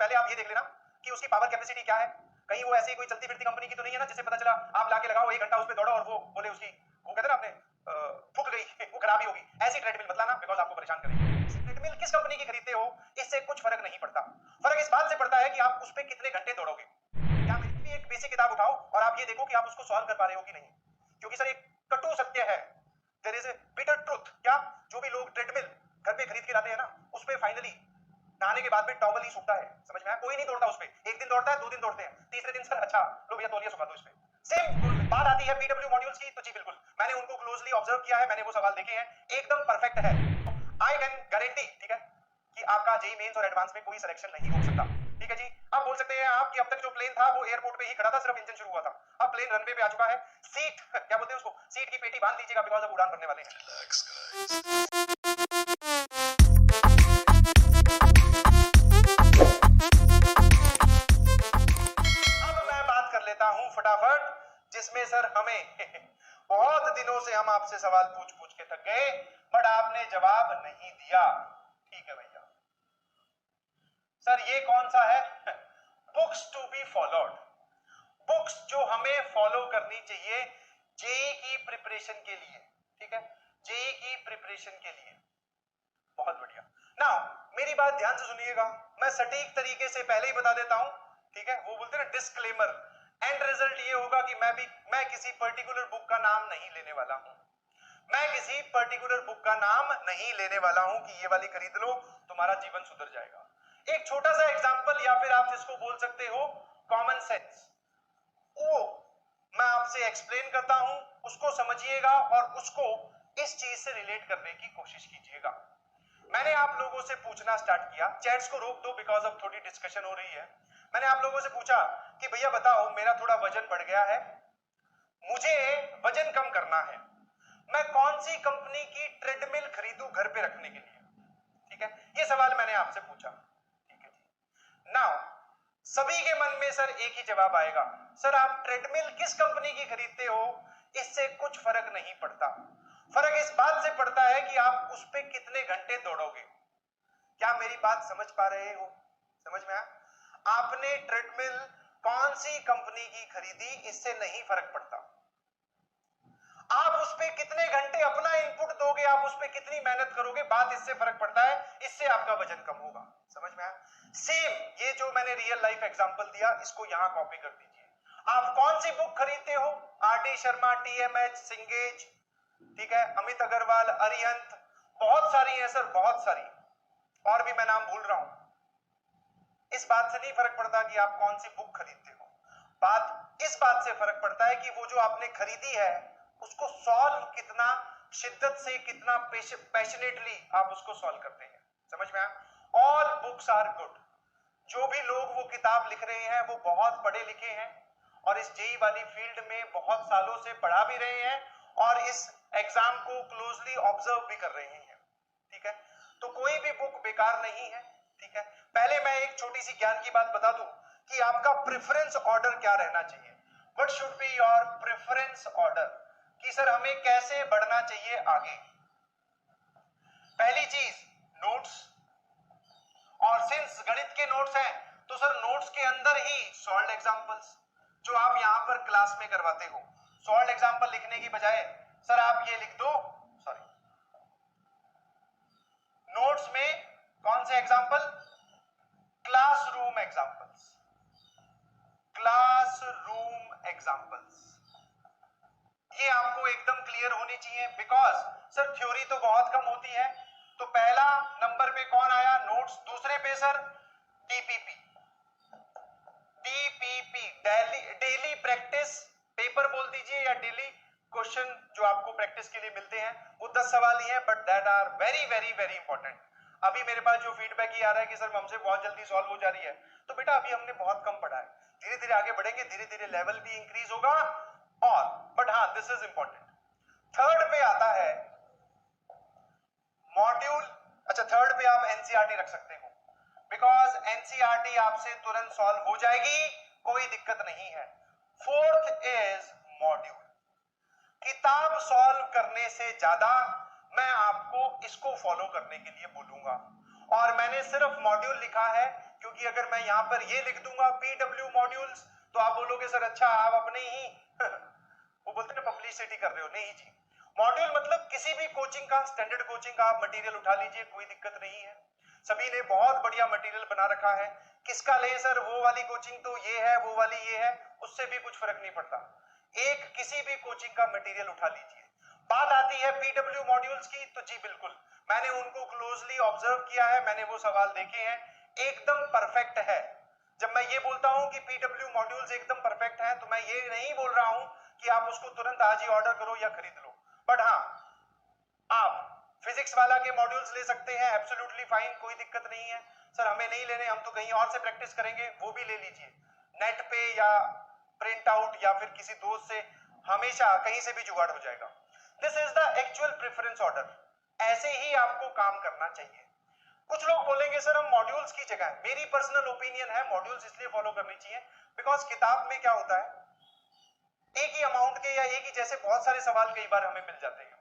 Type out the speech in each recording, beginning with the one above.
पहले आप ये देख लेना कि उसकी पावर कैपेसिटी क्या है, कहीं वो ऐसी कोई चलती फिरती कंपनी की तो नहीं है ना जिससे पता चला आप लाके लगाओ 1 घंटा उस पर दौड़ो और वो बोले उसकी वो कहते ना आपने फूक गई वो खराबी होगी। ऐसी ट्रेडमिल मत लाना बिकॉज आपको परेशान करेगी। ट्रेडमिल किस कंपनी की खरीदते हो इससे कुछ फर्क नहीं पड़ता, फर्क इस बात से पड़ता है कि आप उस पर कितने घंटे दौड़ोगे। क्या मेरी भी एक बेसिक किताब उठाओ और आप ये देखो कि आप उसको सॉल्व कर पा रहे हो कि नहीं, क्योंकि सर एक कटु सत्य है, there is a bitter truth. क्या जो भी लोग ट्रेडमिल घर पे खरीद के लाते हैं ना उस पे फाइनली नहाने के बाद में टॉवल ही सूखता है, समझ में आया? कोई नहीं दौड़ता उस पे, एक दिन दौड़ता है 2 दिन दौड़ते हैं, तीसरे दिन सर अच्छा लो भैया तौलिया सुखा दो इस पे। सेम बात आती है पीडब्ल्यू मॉड्यूल्स की, तो जी बिल्कुल मैंने उनको क्लोजली ऑब्जर्व किया है, मैंने वो सवाल देखे हैं, एकदम परफेक्ट है। आई कैन गारंटी, ठीक है, कि आपका जेईई मेंस और एडवांस में कोई सिलेक्शन नहीं हो सकता, ठीक है जी। आप बोल सकते हैं आपकी अब तक जो प्लेन था वो एयरपोर्ट पे ही खड़ा था, सिर्फ इंजन शुरू हुआ था, अब प्लेन रनवे पे आ चुका है, सीट क्या बोलते हैं उसको, सीट की पेटी बांध लीजिएगा बिकॉज अब उड़ान भरने वाले हैं। Relax guys. फटाफट जिसमें सर हमें बहुत दिनों से हम आपसे सवाल पूछ पूछ के थक गए बट आपने जवाब नहीं दिया, ठीक है भैया। सर ये कौन सा है? Books to be followed, books जो हमें फॉलो करनी चाहिए जेईई की प्रिपरेशन के लिए, ठीक है, जेईई की प्रिपरेशन के लिए। बहुत बढ़िया। नाउ मेरी बात ध्यान से सुनिएगा, मैं सटीक तरीके से पहले ही बता देता हूं, ठीक है, वो बोलते हैं ना डिस्क्लेमर। एंड रिजल्ट ये होगा कि मैं किसी पर्टिकुलर बुक का नाम नहीं लेने वाला हूं, मैं किसी पर्टिकुलर बुक का नाम नहीं लेने वाला हूं कि ये वाली खरीद लो तुम्हारा जीवन सुधर जाएगा। एक छोटा सा एग्जांपल या फिर आप जिसको बोल सकते हो कॉमन सेंस, वो मैं आपसे एक्सप्लेन करता हूं, उसको समझिएगा और उसको इस चीज से रिलेट करने की कोशिश कीजिएगा। मैंने आप लोगों से पूछना स्टार्ट किया, चैट्स को रोक दो बिकॉज अब थोड़ी डिस्कशन हो रही है। मैंने आप लोगों से पूछा कि भैया बताओ मेरा थोड़ा वजन बढ़ गया है, मुझे वजन कम करना है, मैं कौन सी कंपनी की ट्रेडमिल खरीदूं घर पे रखने के लिए, ठीक है, ये सवाल मैंने आपसे पूछा, ठीक है जी। नाउ सभी के मन में सर एक ही जवाब आएगा, सर आप ट्रेडमिल किस कंपनी की खरीदते हो इससे कुछ फर्क नहीं पड़ता, फर्क इस बात से पड़ता है कि आप उस पे कितने घंटे दौड़ोगे। क्या मेरी बात समझ पा रहे हो? समझ में आया? आपने ट्रेडमिल कौन सी कंपनी की खरीदी इससे नहीं फर्क पड़ता, आप उस पे कितने घंटे अपना इनपुट दोगे, आप उस पे कितनी मेहनत करोगे, बात इससे फर्क पड़ता है, इससे आपका वजन कम होगा। समझ में आया? सेम ये जो मैंने रियल लाइफ एग्जांपल दिया इसको यहां कॉपी कर दीजिए। आप कौन सी बुक खरीदते हो, आरडी शर्मा, टीएमएच, सिंगेज, ठीक है, अमित अग्रवाल, अरिहंत, बहुत सारी है सर, बहुत सारी, और भी मैं नाम भूल रहा हूं। इस बात से नहीं फर्क पड़ता कि आप कौन सी बुक खरीदते हो, बात इस बात से फर्क पड़ता है कि वो जो आपने खरीदी है उसको सॉल्व कितना शिद्दत से, कितना पैशनेटली आप उसको सॉल्व करते हैं। समझ में आया? ऑल बुक्स आर गुड, जो भी लोग वो किताब लिख रहे हैं वो बहुत पढ़े लिखे हैं और इस जेईई वाली फील्ड में बहुत सालों से पढ़ा भी रहे हैं और इस एग्जाम को क्लोजली ऑब्जर्व भी कर रहे हैं, ठीक है, तो कोई भी बुक बेकार नहीं है, ठीक है। पहले मैं एक छोटी सी ज्ञान की बात बता दूं कि आपका प्रेफरेंस ऑर्डर क्या रहना चाहिए, what should be your preference order, कि सर हमें कैसे बढ़ना चाहिए आगे। पहली चीज नोट्स, और सिंस गणित के नोट्स हैं तो सर नोट्स के अंदर ही सॉल्व्ड एग्जांपल्स जो आप यहां पर क्लास में करवाते हो, सॉल्व्ड एग्जांपल लिखने की बजाय सर आप ये लिख दो, सॉरी, नोट्स में कौन से example, classroom examples, classroom examples, ये आपको एकदम क्लियर होनी चाहिए बिकॉज सर थ्योरी तो बहुत कम होती है। तो पहला नंबर पे कौन आया, नोट्स, दूसरे पे sir DPP, DPP daily practice paper बोल दीजिए या डेली क्वेश्चन जो आपको प्रैक्टिस के लिए मिलते हैं, वो 10 सवाल ही हैं but that are very very very important. अभी मेरे पास जो फीडबैक ही आ रहा है कि सर हमसे बहुत जल्दी सॉल्व हो जा रही है, तो बेटा अभी हमने बहुत कम पढ़ा है, धीरे धीरे आगे बढ़ेंगे, धीरे धीरे लेवल भी इंक्रीज होगा, और बट हाँ दिस इज इंपॉर्टेंट। थर्ड पे आता है मॉड्यूल, अच्छा थर्ड पे आप एनसीईआरटी रख सकते हो बिकॉज एनसीईआरटी आपसे तुरंत सॉल्व हो जाएगी, कोई दिक्कत नहीं है। फोर्थ इज मॉड्यूल, किताब सॉल्व करने से ज्यादा मैं आपको इसको फॉलो करने के लिए बोलूंगा, और मैंने सिर्फ मॉड्यूल लिखा है क्योंकि अगर मैं यहां पर ये लिख दूंगा पीडब्ल्यू मॉड्यूल्स तो आप बोलोगे सर अच्छा आप अपने ही वो बोलते हैं पब्लिसिटी कर रहे हो। नहीं जी, मॉड्यूल मतलब किसी भी कोचिंग का, स्टैंडर्ड कोचिंग का आप मटेरियल उठा लीजिए, कोई दिक्कत नहीं है। सभी ने बहुत बढ़िया मटेरियल बना रखा है। किसका ले सर, वो वाली कोचिंग तो ये है, वो वाली ये है, उससे भी कुछ फर्क नहीं पड़ता। एक किसी भी कोचिंग का मटेरियल उठा लीजिए। बात आती है पीडब्ल्यू मॉड्यूल्स की, तो जी बिल्कुल मैंने उनको क्लोजली ऑब्जर्व किया है, मैंने वो सवाल देखे हैं, एकदम परफेक्ट है। जब मैं ये बोलता हूं कि पीडब्ल्यू मॉड्यूल्स एकदम परफेक्ट है तो मैं ये नहीं बोल रहा हूं कि आप उसको तुरंत आज ही ऑर्डर करो या खरीद लो। बट हाँ, आप फिजिक्स वाला के मॉड्यूल्स ले सकते हैं, एब्सोल्युटली फाइन, कोई दिक्कत नहीं है। सर हमें नहीं लेने, हम तो कहीं और से प्रैक्टिस करेंगे, वो भी ले लीजिए, नेट पे या प्रिंट आउट या फिर किसी दोस्त से, हमेशा कहीं से भी जुगाड़ हो जाएगा। This is the actual preference order, ऐसे ही आपको काम करना चाहिए। कुछ लोग बोलेंगे सर हम मॉड्यूल्स की जगह, मेरी पर्सनल ओपिनियन है मॉड्यूल्स इसलिए फॉलो करनी चाहिए बिकॉज किताब में क्या होता है, एक ही अमाउंट के या एक ही जैसे बहुत सारे सवाल कई बार हमें मिल जाते हैं,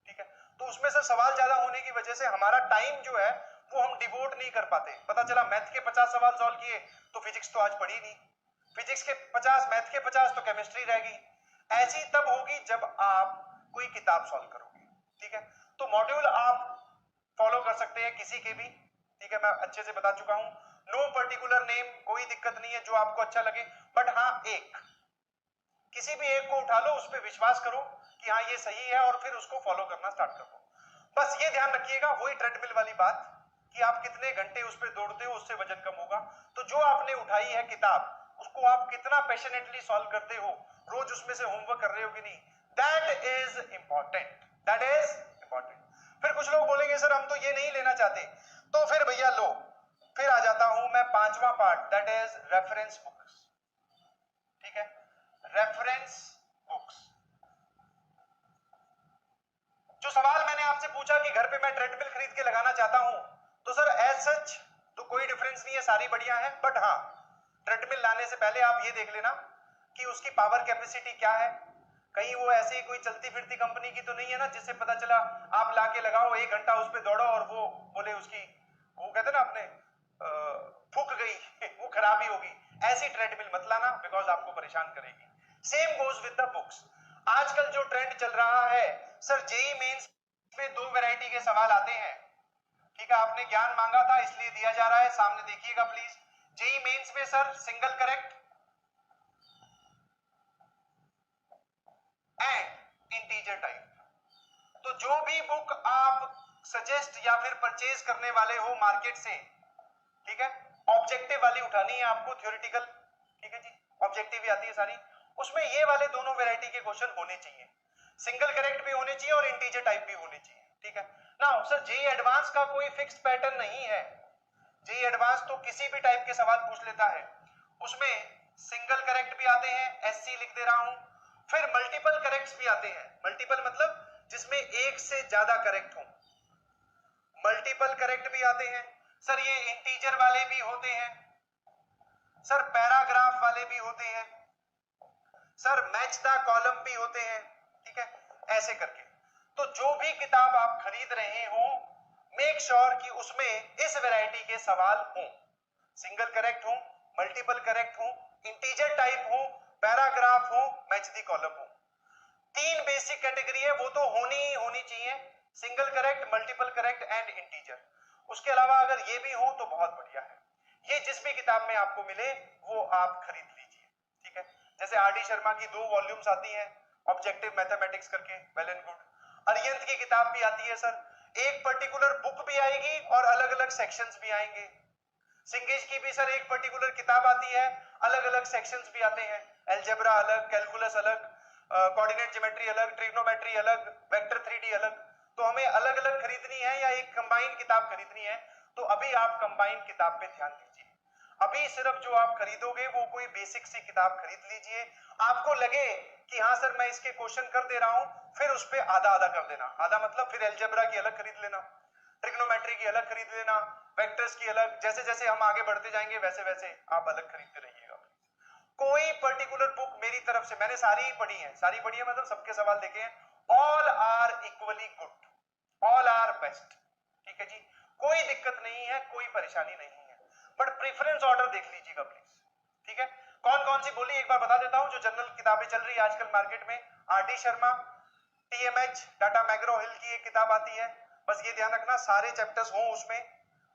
ठीक है, तो उसमें से सवाल ज्यादा होने की वजह से हमारा टाइम जो है वो हम डिवोट नहीं कर पाते। पता चला मैथ के 50 सवाल सॉल्व किए तो फिजिक्स तो आज पढ़ी नहीं, फिजिक्स के 50, मैथ के 50 तो केमिस्ट्री रह गई। ऐसी तब होगी जब आप कोई किताब सॉल्व करोगे, ठीक है। तो मॉड्यूल आप फॉलो कर सकते हैं किसी के भी, ठीक है, मैं अच्छे से बता चुका हूं, नो पर्टिकुलर नेम, कोई दिक्कत नहीं है, जो आपको अच्छा लगे। बट हाँ, एक किसी भी एक को उठा लो, उस पर विश्वास करो कि हाँ ये सही है और फिर उसको फॉलो करना स्टार्ट कर दो। बस ये ध्यान रखिएगा, वही ट्रेडमिल वाली बात कि आप कितने घंटे उस पर दौड़ते हो उससे वजन कम होगा। तो जो आपने उठाई है किताब, उसको आप कितना पैशनेटली सॉल्व करते हो, रोज उसमें से होमवर्क कर रहे हो कि नहीं, that is important, that is important. फिर कुछ लोग बोलेंगे सर हम तो ये नहीं लेना चाहते, तो फिर भैया लो, फिर आ जाता हूं मैं पांचवा part, that is reference books, ठीक है, रेफरेंस बुक्स। जो सवाल मैंने आपसे पूछा कि घर पे मैं ट्रेडमिल खरीद के लगाना चाहता हूं, तो सर एज सच तो कोई डिफरेंस नहीं है, सारी बढ़िया है। बट हाँ, ट्रेडमिल लाने से पहले आप ये देख लेना कि उसकी पावर कैपेसिटी क्या है, कहीं वो ऐसे ही कोई चलती फिरती कंपनी की तो नहीं है ना, जिससे पता चला आप लाके लगाओ, 1 घंटा उस पर दौड़ो और वो बोले उसकी, वो कहते ना आपने फूक गई वो खराबी होगी। ऐसी ट्रेडमिल मत लाना बिकॉज आपको परेशान करेगी। Same goes with the books. आजकल जो ट्रेंड चल रहा है सर, जेई मेंस में 2 वैरायटी के सवाल आते हैं, ठीक है, आपने ज्ञान मांगा था इसलिए दिया जा रहा है, सामने देखिएगा प्लीज। जेई मेंस में sir single correct and integer type. तो जो भी बुक आप सजेस्ट या फिर परचेज करने वाले हो मार्केट से, ठीक है, ऑब्जेक्टिव वाली उठानी है आपको, थ्योरेटिकल, ठीक है जी, ऑब्जेक्टिव भी आती है सारी, उसमें ये वाले दोनों वैरायटी के क्वेश्चन होने चाहिए, सिंगल करेक्ट भी होने चाहिए और इंटीजर टाइप भी होने चाहिए, ठीक है। नाउ सर जेई एडवांस का कोई फिक्स्ड पैटर्न नहीं है, जेई एडवांस तो किसी भी टाइप के सवाल पूछ लेता है, उसमें सिंगल करेक्ट भी आते हैं, एससी लिख दे रहा हूं, फिर मल्टीपल करेक्ट्स भी आते हैं, मल्टीपल मतलब जिसमें एक से ज्यादा करेक्ट हो, मल्टीपल करेक्ट भी आते हैं सर, ये इंटीजर वाले भी होते हैं सर, पैराग्राफ वाले भी होते हैं सर, मैच द कॉलम भी होते हैं, ठीक है, ऐसे करके। तो जो भी किताब आप खरीद रहे हो, मेक श्योर कि उसमें इस वैरायटी के सवाल हों, सिंगल करेक्ट हो, मल्टीपल करेक्ट हो, इंटीजर टाइप हो, पैराग्राफ हो, मैच द कॉलम हो। 3 बेसिक कैटेगरी है, वो तो होनी ही होनी चाहिए, single correct, multiple correct and integer. उसके अलावा अगर ये भी हो तो बहुत बढ़िया है। ये जिस भी किताब में आपको मिले वो आप खरीद लीजिए, ठीक है। जैसे आर डी शर्मा की 2 वॉल्यूम्स आती हैं, ऑब्जेक्टिव मैथमेटिक्स करके, वेल एंड गुड। अरिहंत की किताब भी आती है सर, एक पर्टिकुलर बुक भी आएगी और अलग अलग सेक्शंस भी आएंगे। सिंगेज की भी सर एक पर्टिकुलर किताब आती है, अलग अलग सेक्शंस भी आते हैं, अलजेब्रा अलग, कैलकुलस अलग, कोऑर्डिनेट ज्योमेट्री अलग, ट्रिग्नोमेट्री अलग, वेक्टर 3D अलग। तो हमें अलग अलग खरीदनी है या एक कंबाइंड किताब खरीदनी है, तो अभी आप कंबाइंड किताब पे ध्यान दीजिए। अभी सिर्फ जो आप खरीदोगे वो कोई बेसिक सी किताब खरीद लीजिए। आपको लगे कि हाँ सर मैं इसके क्वेश्चन कर दे रहा हूं, फिर उस पे आधा आधा कर देना, आधा मतलब फिर अलजेब्रा की अलग खरीद लेना, ट्रिग्नोमेट्री की अलग खरीद लेना, वेक्टर्स की अलग, जैसे जैसे हम आगे बढ़ते जाएंगे वैसे वैसे आप अलग खरीदते रहिएगा। कोई पर्टिकुलर बुक मेरी तरफ से, मैंने सारी ही पढ़ी है, सारी पढ़ी है मतलब सबके सवाल देखे हैं, all are equally good, all are best, ठीक है जी, कोई दिक्कत नहीं है, कोई परेशानी नहीं है। बट प्रेफरेंस ऑर्डर देख लीजिएगा प्लीज, ठीक है। कौन कौन सी बोली एक बार बता देता हूं जो जनरल किताबें चल रही है आजकल मार्केट में। R D. Sharma, TMH, Tata McGraw Hill की एक किताब आती है, बस ये ध्यान रखना सारे चैप्टर्स हों उसमें,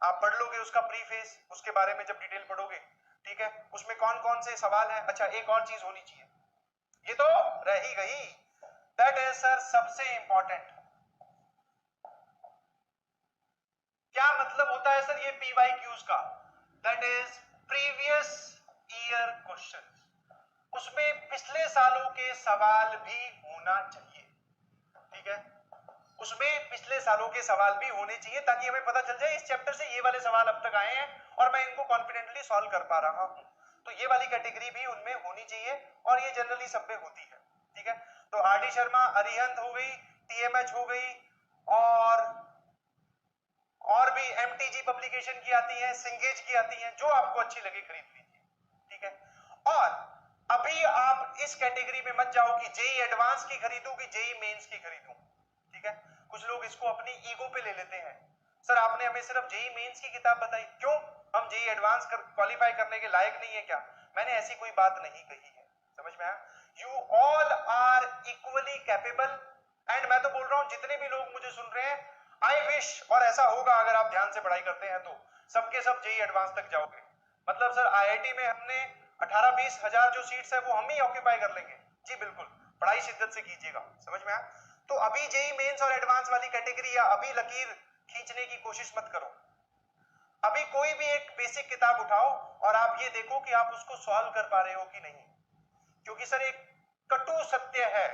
आप पढ़ लोगे उसका प्रीफेस, उसके बारे में जब डिटेल पढ़ोगे, ठीक है। उसमें कौन कौन से सवाल है। अच्छा एक और चीज होनी चाहिए, ये तो रह ही गई, दैट इज सर सबसे इंपॉर्टेंट। क्या मतलब होता है सर ये PYQs का? That is previous year questions, उसमें पिछले सालों के सवाल भी होना चाहिए, ठीक है। उसमें पिछले सालों के सवाल भी होने चाहिए ताकि हमें पता चल जाए इस चैप्टर से ये वाले सवाल अब तक आए हैं और मैं इनको कॉन्फिडेंटली सॉल्व कर पा रहा हूं, तो ये वाली कैटेगरी भी उनमें होनी चाहिए और ये जनरली सब पे होती है, ठीक है। तो आर.डी. शर्मा, अरिहंत हो गई, TMH हो गई, और भी MTG पब्लिकेशन की आती है, सिंगेज की आती है, जो आपको अच्छी लगे खरीद लीजिए, ठीक है। और अभी आप इस कैटेगरी में मत जाओ कि जेई एडवांस की खरीदूं कि जेई मेंस की खरीदूं, ठीक है। कुछ लोग इसको अपनी ईगो पे ले लेते हैं, सर आपने हमें सिर्फ जेई मेंस की किताब बताई, क्यों हम जेई एडवांस क्वालिफाई करने के लायक नहीं है क्या? मैंने ऐसी कोई बात नहीं कही है, समझ में आया? You all are equally capable, and मैं तो बोल रहा हूं जितने भी लोग मुझे सुन रहे हैं, आई विश, और ऐसा होगा अगर आप ध्यान से पढ़ाई करते हैं तो सबके सब जेई एडवांस तक जाओगे। मतलब सर IIT में हमने 18-20 हजार जो सीट्स है वो हम ही ऑक्यूपाई कर लेंगे, जी बिल्कुल, पढ़ाई शिद्दत से कीजिएगा, समझ में आया? तो अभी जेई मेंस और एडवांस वाली कैटेगरी या अभी लकीर खींचने की कोशिश मत करो। अभी कोई भी एक बेसिक किताब उठाओ और आप ये देखो कि आप उसको सॉल्व कर पा रहे हो कि नहीं, क्योंकि सर एक कटु सत्य है,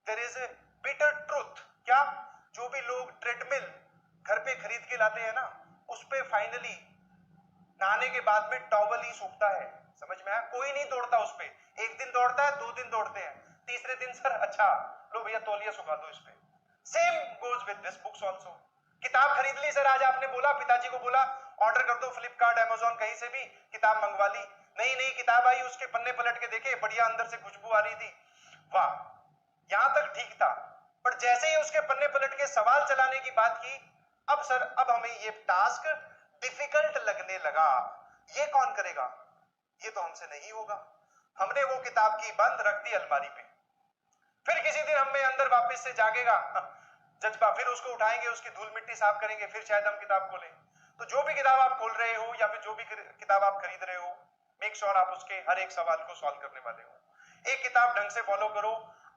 there is a bitter truth, क्या जो भी लोग ट्रेडमिल घर पे खरीद के लाते हैं ना, उस पे फाइनली नहाने के बाद में टॉवल ही सूखता है, समझ में आया? कोई नहीं दौड़ता उस पे, एक दिन दौड़ता है, 2 दिन दौड़ते हैं, तीसरे दिन सर अच्छा लो भैया तौलिया सुखा दो इस पे। Same goes with this books also. किताब खरीद ली सर, आज आपने बोला पिताजी को बोला ऑर्डर कर दो, फ्लिपकार्ट, अमेजोन कहीं से भी किताब मंगवा ली, नई नई किताब आई, उसके पन्ने पलट के देखे, बढ़िया अंदर से खुशबू आ रही थी, वाह, यहां तक ठीक था। पर जैसे ही उसके पन्ने पलट के सवाल चलाने की बात की, अब सर अब हमें ये टास्क डिफिकल्ट लगने लगा, ये कौन करेगा? ये तो हमसे नहीं होगा। हमने वो किताब की बंद रख दी अलमारी पे, फिर किसी दिन हमें अंदर वापस से जागेगा जज्बा, फिर उसको उठाएंगे, उसकी धूल मिट्टी साफ करेंगे, फिर शायद हम किताब खोलें। तो जो भी किताब आप खोल रहे हो या फिर जो भी किताब आप खरीद रहे हो, मेक श्योर आप उसके हर एक सवाल को सॉल्व करने वाले हो। एक किताब ढंग से फॉलो करो,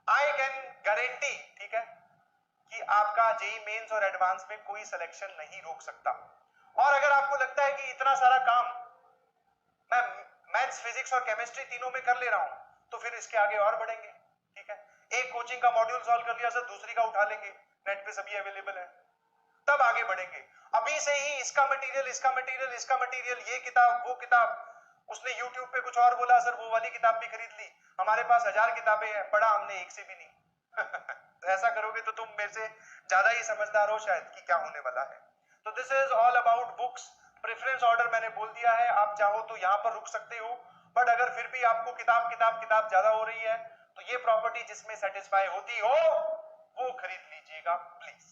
आई कैन गारंटी, ठीक है, कि आपका जेई मेंस और एडवांस में कोई सिलेक्शन नहीं रोक सकता। और अगर आपको लगता है कि इतना सारा काम मैं मैथ्स, फिजिक्स और केमिस्ट्री तीनों में कर ले रहा हूं, तो फिर इसके आगे और बढ़ेंगे, ठीक है। एक कोचिंग का मॉड्यूल सॉल्व कर लिया सर, दूसरी का उठा लेंगे, नेट पे सभी अवेलेबल है, तब आगे बढ़ेंगे। अभी से ही इसका मटेरियल, इसका मटेरियल, इसका मटेरियल, ये किताब, वो किताब, उसने यूट्यूब पे कुछ और बोला सर, वो वाली किताब भी खरीद ली, हमारे पास 1000 किताबें हैं, पढ़ा हमने एक से भी नहीं। ऐसा करोगे तो तुम मेरे से ज्यादा ही समझदार हो शायद कि क्या होने वाला है। तो this is all about books. Preference order मैंने बोल दिया है, आप चाहो तो यहां पर रुक सकते हो, बट अगर फिर भी आपको किताब किताब किताब ज्यादा हो रही है तो ये प्रॉपर्टी जिसमें सेटिस्फाई होती हो वो खरीद लीजिएगा प्लीज,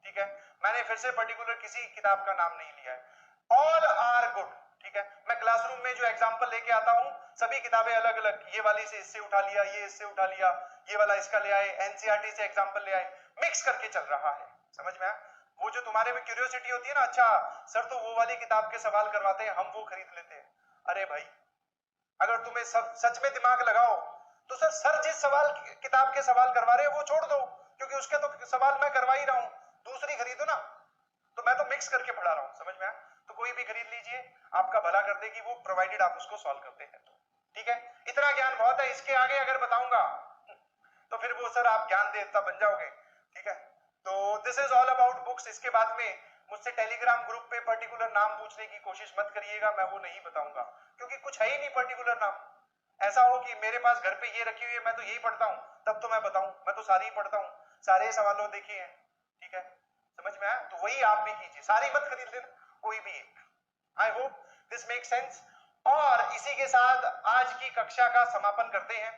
ठीक है। मैंने फिर से पर्टिकुलर किसी किताब का नाम नहीं लिया है, ऑल आर गुड, ठीक है। मैं क्लासरूम में जो एग्जांपल लेके आता हूं सभी किताबें अलग अलग, ये वाली से इससे उठा लिया, ये इससे उठा लिया, ये वाला इसका ले आए, एनसीईआरटी से एग्जांपल ले आए, मिक्स करके चल रहा है, समझ में आया? वो जो तुम्हारे में क्यूरियोसिटी होती है ना, अच्छा सर तो वो वाली किताब के सवाल करवाते हैं, हम वो खरीद लेते हैं, अरे भाई अगर तुम्हें सच में दिमाग लगाओ तो सर जिस सवाल किताब के सवाल करवा रहे हैं वो छोड़ दो, क्योंकि उसके तो सवाल मैं करवा ही रहा हूं, दूसरी खरीदो ना। तो मैं तो मिक्स करके पढ़ा रहा हूं, समझ में आया? तो कोई भी खरीद लीजिए, आपका भला कर देगी वो, प्रोवाइडेड आप उसको सॉल्व करते हैं तो, ठीक है। इतना ज्ञान बहुत है, इसके आगे अगर बताऊंगा तो फिर वो सर आप ज्ञान देवता बन जाओगे, ठीक है। तो this is all about books. इसके बाद में मुझसे टेलीग्राम ग्रुप पे पर्टिकुलर नाम पूछने की कोशिश मत करिएगा, मैं वो नहीं बताऊंगा, क्योंकि कुछ है ही नहीं पर्टिकुलर नाम। ऐसा हो कि मेरे पास घर पे ये रखी हुई है, मैं तो यही पढ़ता हूं, तब तो मैं बताऊं, मैं तो सारी ही पढ़ता हूं, सारे सवालों देखिए हैं, ठीक है, समझ में आया? तो वही आप भी कीजिए, सारी मत खरीद लेना, कोई भी एक। I hope this make sense. और इसी के साथ आज की कक्षा का समापन करते हैं।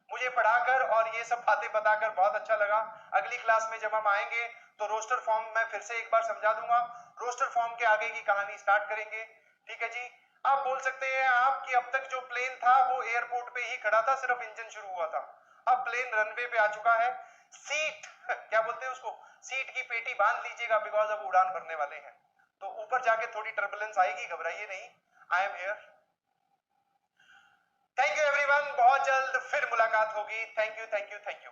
मुझे पढ़ाकर और ये सब बातें बताकर बहुत अच्छा लगा। अगली क्लास में जब हम आएंगे तो रोस्टर फॉर्म मैं फिर से एक बार समझा दूंगा, रोस्टर फॉर्म के आगे की कहानी स्टार्ट करेंगे, ठीक है जी। आप बोल सकते हैं आपकी अब तक जो प्लेन था वो एयरपोर्ट पे ही खड़ा था, सिर्फ इंजन शुरू हुआ था, अब प्लेन रनवे पे आ चुका है। सीट क्या बोलते हैं उसको, सीट की पेटी बांध लीजिएगा, बिकॉज अब उड़ान भरने वाले हैं, तो ऊपर जाके थोड़ी टर्बुलेंस आएगी, घबराइए नहीं, I am here. Thank you everyone, बहुत जल्द फिर मुलाकात होगी। Thank you thank you thank you.